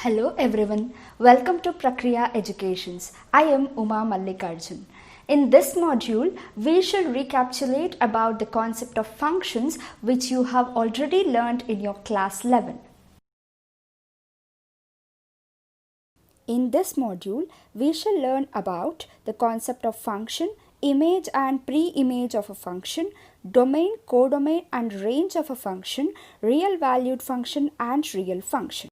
Hello everyone, welcome to Prakriya Educations. I am Mallikarjuna. In this module, we shall recapitulate about the concept of functions which you have already learned in your class 11. In this module, we shall learn about the concept of function, image and pre-image of a function, domain, codomain and range of a function, real valued function and real function.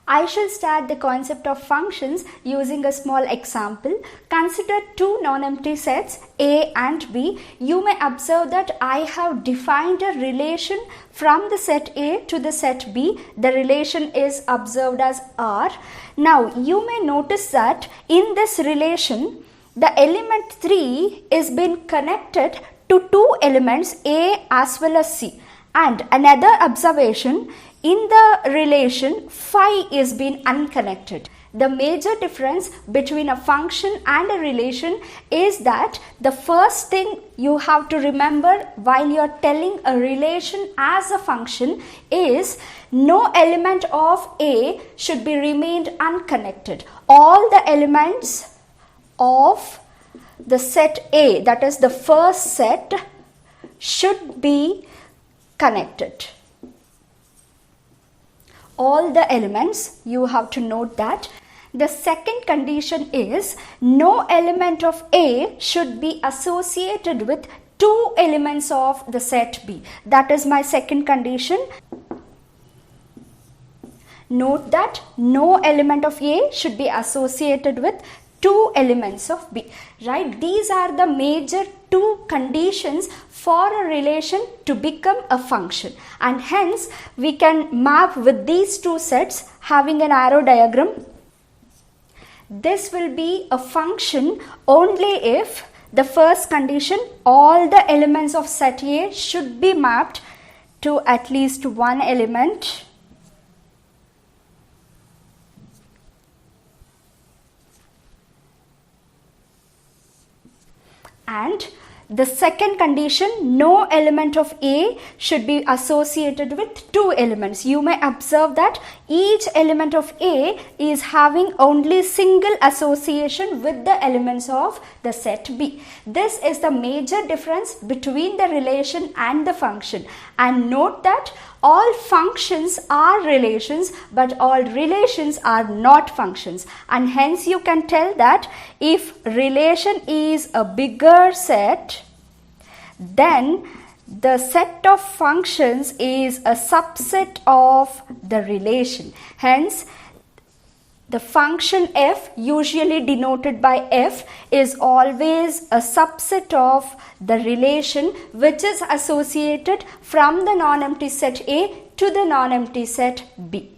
I shall start the concept of functions using a small example. Consider two non-empty sets A and B. You may observe that I have defined a relation from the set A to the set B. The relation is observed as R. Now you may notice that in this relation, the element 3 is being connected to two elements A as well as C. And another observation, in the relation, phi is being unconnected. The major difference between a function and a relation is that the first thing you have to remember while you are telling a relation as a function is no element of A should be remained unconnected. All the elements of the set A, that is the first set, should be connected. All the elements, you have to note that. The second condition is no element of A should be associated with two elements of the set B. That is my second condition. Note that no element of A should be associated with two elements of B, right? These are the major two conditions for a relation to become a function, and hence we can map with these two sets having an arrow diagram. This will be a function only if the first condition, all the elements of set A should be mapped to at least one element, and the second condition, no element of A should be associated with two elements. You may observe that each element of A is having only single association with the elements of the set B. This is the major difference between the relation and the function. And note that all functions are relations, but all relations are not functions. And hence you can tell that if relation is a bigger set, then the set of functions is a subset of the relation. Hence, the function f, usually denoted by f, is always a subset of the relation which is associated from the non-empty set A to the non-empty set B.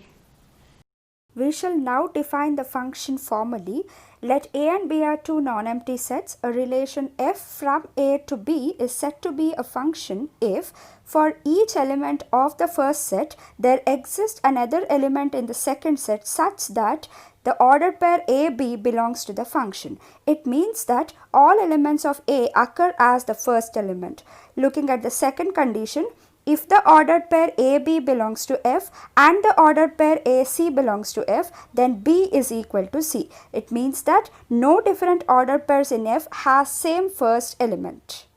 We shall now define the function formally. Let A and B are two non-empty sets. A relation f from A to B is said to be a function if for each element of the first set there exists another element in the second set such that the ordered pair AB belongs to the function. It means that all elements of A occur as the first element. Looking at the second condition, if the ordered pair AB belongs to F and the ordered pair AC belongs to F, then B is equal to C. It means that no different ordered pairs in F has same first element.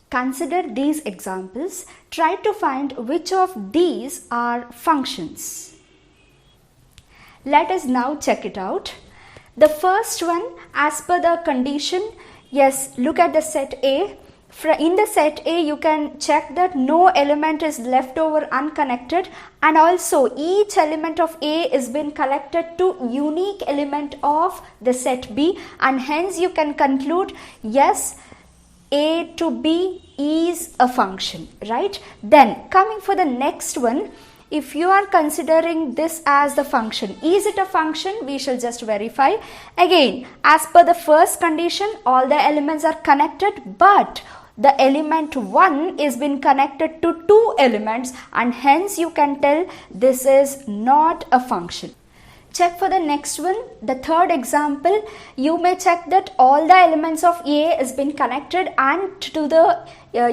Consider these examples. Try to find which of these are functions. Let us now check it out. The first one, as per the condition, yes, look at the set A. In the set A, you can check that no element is left over unconnected, and also each element of A is been connected to unique element of the set B, and hence you can conclude yes, A to B is a function, right? Then coming for the next one, if you are considering this as the function, is it a function? We shall just verify. Again, as per the first condition, all the elements are connected, but the element 1 is been connected to two elements, and hence you can tell this is not a function. Check for the next one, the third example. You may check that all the elements of A has been connected and to the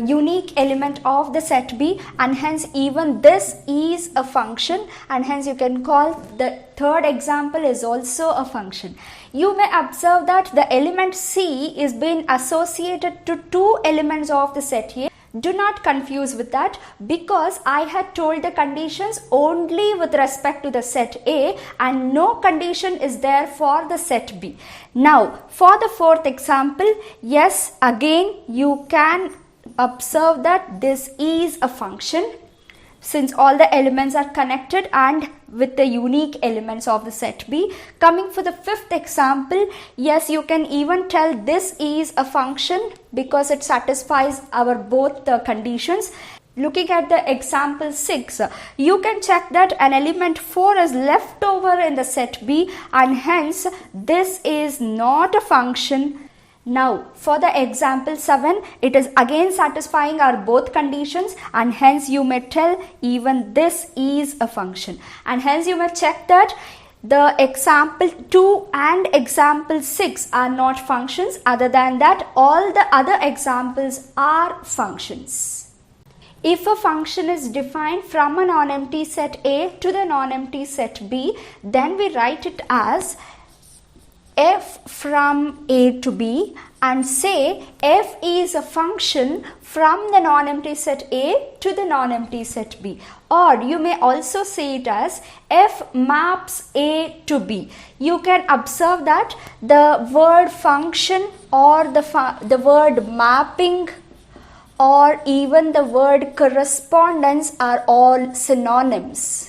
unique element of the set B, and hence even this is a function, and hence you can call the third example is also a function. You may observe that the element C is being associated to two elements of the set A. Do not confuse with that, because I had told the conditions only with respect to the set A and no condition is there for the set B. Now for the fourth example, yes, again you can observe that this is a function, since all the elements are connected and with the unique elements of the set B. Coming for the fifth example, yes, you can even tell this is a function because it satisfies our both the conditions. Looking at the example 6, you can check that an element 4 is left over in the set B, and hence this is not a function. Now for the example 7, it is again satisfying our both conditions, and hence you may tell even this is a function, and hence you may check that the example 2 and example 6 are not functions. Other than that, all the other examples are functions. If a function is defined from a non-empty set A to the non-empty set B, then we write it as f from A to B, and say f is a function from the non-empty set A to the non-empty set B, or you may also say it as f maps A to B. You can observe that the word function or the word mapping or even the word correspondence are all synonyms.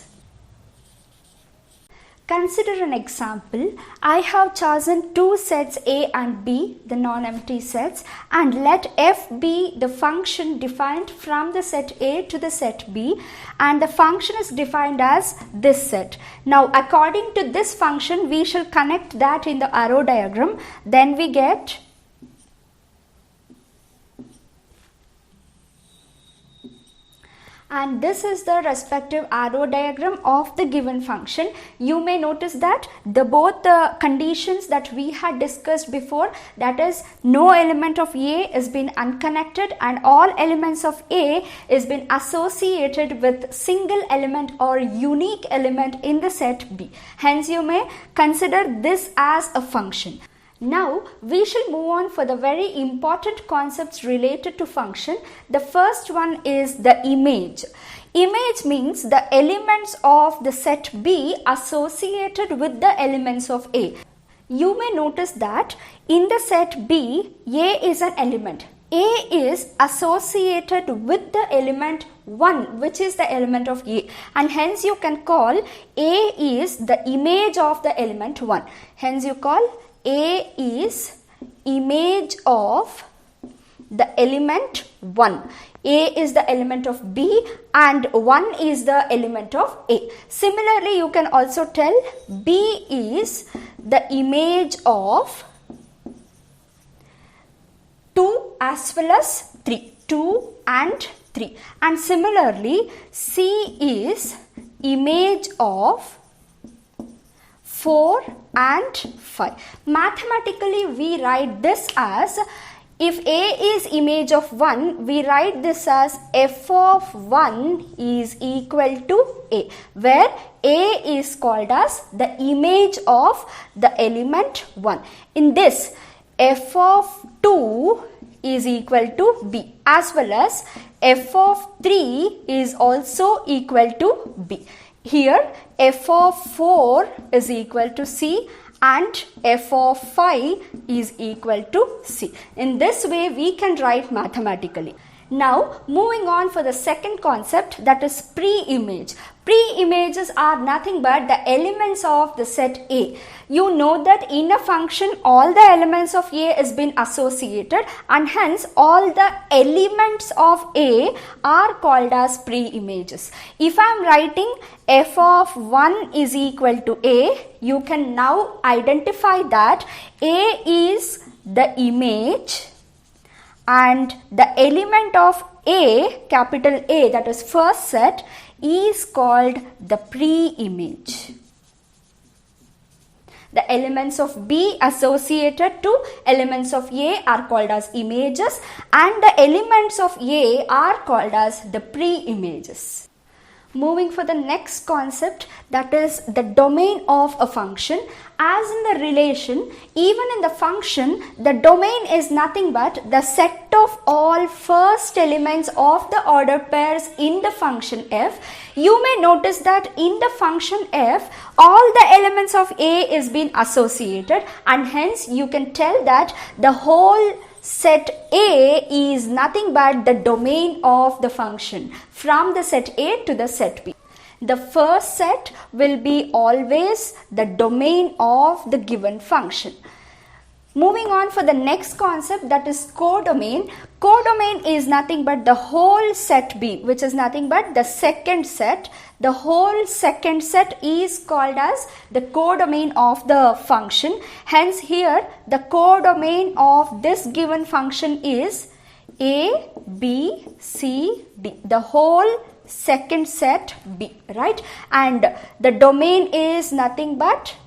Consider an example. I have chosen two sets A and B, the non-empty sets, and let f be the function defined from the set A to the set B, and the function is defined as this set. Now according to this function, we shall connect that in the arrow diagram. Then we get and this is the respective arrow diagram of the given function. You may notice that both the conditions that we had discussed before, that is no element of A is been unconnected and all elements of A is been associated with single element or unique element in the set B. Hence you may consider this as a function. Now we shall move on for the very important concepts related to function. The first one is the image. Image means the elements of the set B associated with the elements of A. You may notice that in the set B, A is an element. A is associated with the element 1, which is the element of A, and hence you can call A is the image of the element 1. Hence you call A is image of the element 1. A is the element of B and 1 is the element of A. Similarly, you can also tell B is the image of 2 as well as 3. 2 and 3. And similarly, C is image of 4 and 5. Mathematically, we write this as, if A is image of 1, we write this as f of 1 is equal to A, where A is called as the image of the element 1. In this, f of 2 is equal to B, as well as f of 3 is also equal to B. Here f of 4 is equal to C and f of 5 is equal to C. In this way we can write mathematically. Now moving on for the second concept, that is pre-image. Pre-images are nothing but the elements of the set A. You know that in a function all the elements of A is been associated and hence all the elements of A are called as pre-images. If I am writing f of 1 is equal to A, you can now identify that A is the image and the element of A, capital A, that is first set, is called the pre-image. The elements of B associated to elements of A are called as images, and the elements of A are called as the pre-images. Moving for the next concept, that is the domain of a function. As in the relation, even in the function, the domain is nothing but the set of all first elements of the ordered pairs in the function f. You may notice that in the function f, all the elements of A is being associated, and hence you can tell that the whole set A is nothing but the domain of the function from the set A to the set B. The first set will be always the domain of the given function. Moving on for the next concept, that is codomain. Codomain is nothing but the whole set B, which is nothing but the second set. The whole second set is called as the codomain of the function. Hence here the codomain of this given function is A, B, C, D. The whole second set B, right? And the domain is nothing but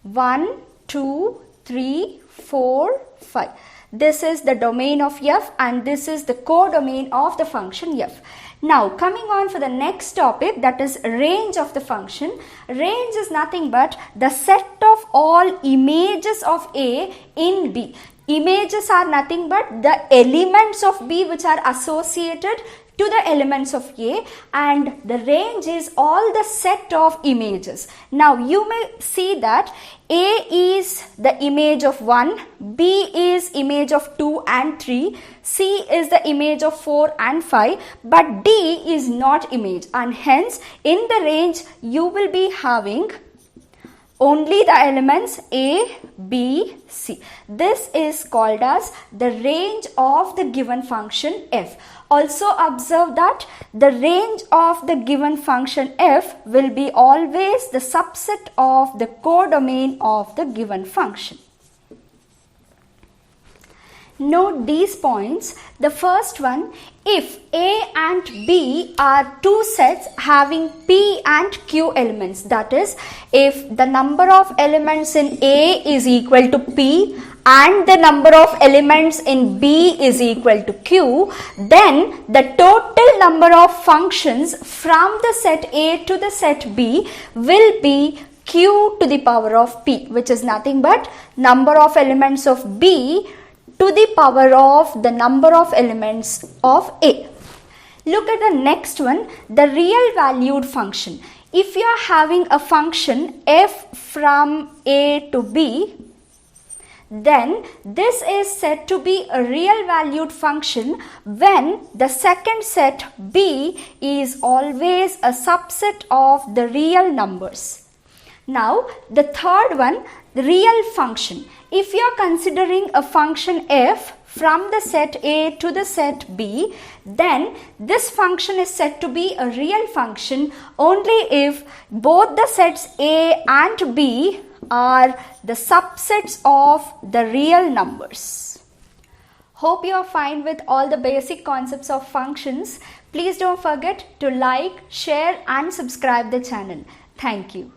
1, 2, 3, 4, 5. This is the domain of f, and this is the codomain of the function f. Now coming on for the next topic, that is range of the function. Range is nothing but the set of all images of A in B. Images are nothing but the elements of B which are associated to the elements of A, and the range is all the set of images. Now you may see that A is the image of 1, B is image of 2 and 3, C is the image of 4 and 5, but D is not image, and hence in the range you will be having only the elements A, B, C. This is called as the range of the given function f. Also observe that the range of the given function f will be always the subset of the codomain of the given function. Note these points. The first one, if A and B are two sets having P and Q elements, that is, if the number of elements in A is equal to P and the number of elements in B is equal to Q, then the total number of functions from the set A to the set B will be Q to the power of P, which is nothing but number of elements of B to the power of the number of elements of A. Look at the next one, the real valued function. If you are having a function f from A to B, then this is said to be a real valued function when the second set B is always a subset of the real numbers. Now the third one, the real function. If you are considering a function f from the set A to the set B, then this function is said to be a real function only if both the sets A and B are the subsets of the real numbers. Hope you are fine with all the basic concepts of functions. Please don't forget to like, share and subscribe the channel. Thank you.